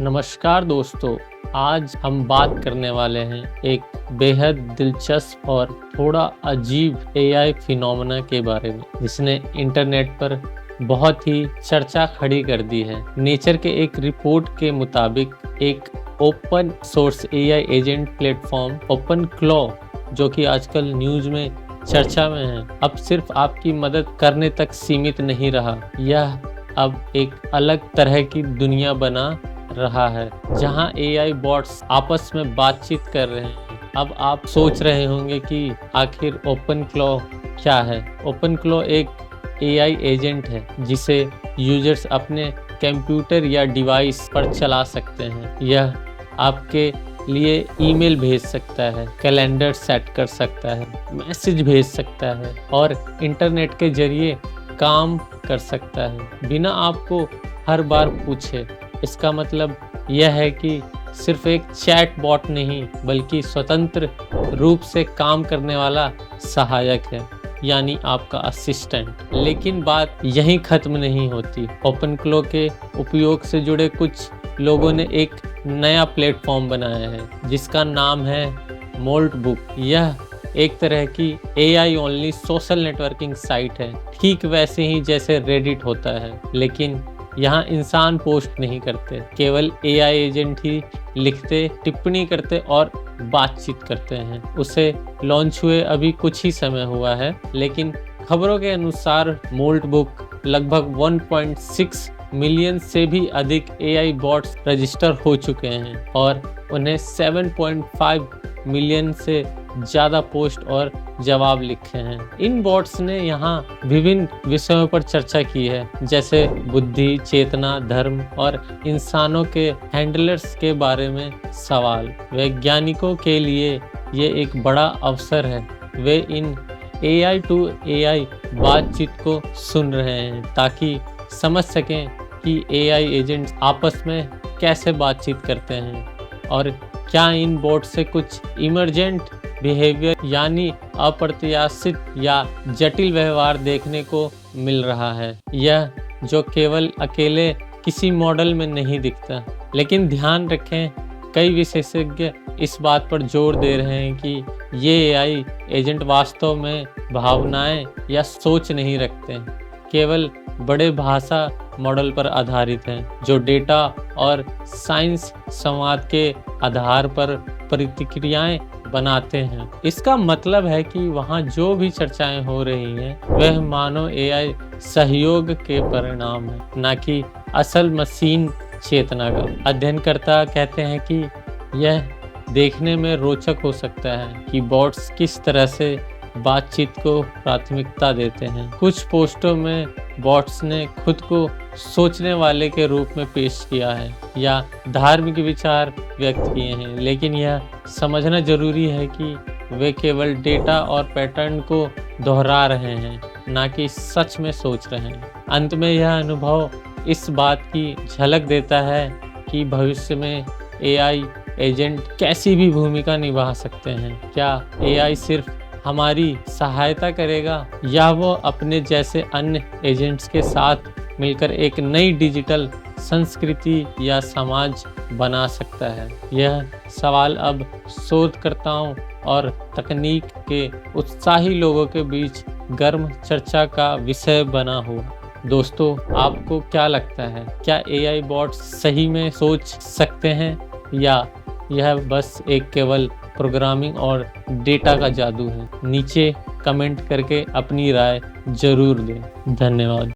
नमस्कार दोस्तों, आज हम बात करने वाले हैं एक बेहद दिलचस्प और थोड़ा अजीब एआई फिनोमेना के बारे में, जिसने इंटरनेट पर बहुत ही चर्चा खड़ी कर दी है। नेचर के एक रिपोर्ट के मुताबिक एक open source AI agent platform OpenClaw, जो कि आजकल न्यूज़ में चर्चा में है, अब सिर्फ आपकी मदद करने तक सीमित नहीं रहा। यह अब एक अलग तरह की दुनिया बना रहा है, जहां एआई बॉट्स आपस में बातचीत कर रहे हैं। अब आप सोच रहे होंगे कि आखिर ओपन क्लॉ क्या है। ओपन क्लॉ एक एआई एजेंट है जिसे यूजर्स अपने कंप्यूटर या डिवाइस पर चला सकते हैं। यह आपके लिए ईमेल भेज सकता है, कैलेंडर सेट कर सकता है, मैसेज भेज सकता है और इंटरनेट के जरिए काम कर सकता है बिना आपको हर बार पूछे। इसका मतलब यह है कि सिर्फ एक चैट बॉट नहीं, बल्कि स्वतंत्र रूप से काम करने वाला सहायक है, यानी आपका असिस्टेंट। लेकिन बात यहीं खत्म नहीं होती। ओपन क्लॉ के उपयोग से जुड़े कुछ लोगों ने एक नया प्लेटफॉर्म बनाया है जिसका नाम है मोल्टबुक। यह एक तरह की AI only social networking site है, ठीक वैसे ही जैसे रेडिट होता है, लेकिन यहाँ इंसान पोस्ट नहीं करते, केवल एआई एजेंट ही लिखते, टिप्पणी करते और बातचीत करते हैं। उसे लॉन्च हुए अभी कुछ ही समय हुआ है, लेकिन खबरों के अनुसार मोल्टबुक लगभग 1.6 मिलियन से भी अधिक एआई बॉट्स रजिस्टर हो चुके हैं और उन्हें 7.5 मिलियन से ज़्यादा पोस्ट और जवाब लिखे हैं। इन बॉट्स ने यहाँ विभिन्न विषयों पर चर्चा की है, जैसे बुद्धि, चेतना, धर्म और इंसानों के हैंडलर्स के बारे में सवाल। वैज्ञानिकों के लिए ये एक बड़ा अवसर है। वे इन एआई टू एआई बातचीत को सुन रहे हैं ताकि समझ सकें कि एआई एजेंट्स आपस में कैसे बातचीत करते हैं और क्या इन बोर्ड से कुछ इमरजेंट बिहेवियर यानी अप्रत्याशित या जटिल व्यवहार देखने को मिल रहा है। यह जो केवल अकेले किसी मॉडल में नहीं दिखता। लेकिन ध्यान रखें, कई विशेषज्ञ इस बात पर जोर दे रहे हैं कि ये एआई एजेंट वास्तव में भावनाएं या सोच नहीं रखते, केवल बड़े भाषा मॉडल पर आधारित हैं जो डेटा और साइंस संवाद के आधार पर प्रतिक्रियाएं बनाते हैं। इसका मतलब है कि वहाँ जो भी चर्चाएं हो रही हैं वह मानव एआई सहयोग के परिणाम है, न कि असल मशीन चेतना का। अध्ययनकर्ता कहते हैं कि यह देखने में रोचक हो सकता है कि बॉट्स किस तरह से बातचीत को प्राथमिकता देते हैं। कुछ पोस्टों में बॉट्स ने खुद को सोचने वाले के रूप में पेश किया है या धार्मिक विचार व्यक्त किए हैं, लेकिन यह समझना जरूरी है कि वे केवल डेटा और पैटर्न को दोहरा रहे हैं, ना कि सच में सोच रहे हैं। अंत में यह अनुभव इस बात की झलक देता है कि भविष्य में एआई एजेंट कैसी भी भूमिका निभा सकते हैं। क्या एआई सिर्फ हमारी सहायता करेगा या वो अपने जैसे अन्य एजेंट्स के साथ मिलकर एक नई डिजिटल संस्कृति या समाज बना सकता है? यह सवाल अब शोधकर्ताओं और तकनीक के उत्साही लोगों के बीच गर्म चर्चा का विषय बना हुआ। दोस्तों, आपको क्या लगता है, क्या एआई बॉट्स सही में सोच सकते हैं या यह बस एक केवल प्रोग्रामिंग और डेटा का जादू है? नीचे कमेंट करके अपनी राय जरूर दें। धन्यवाद।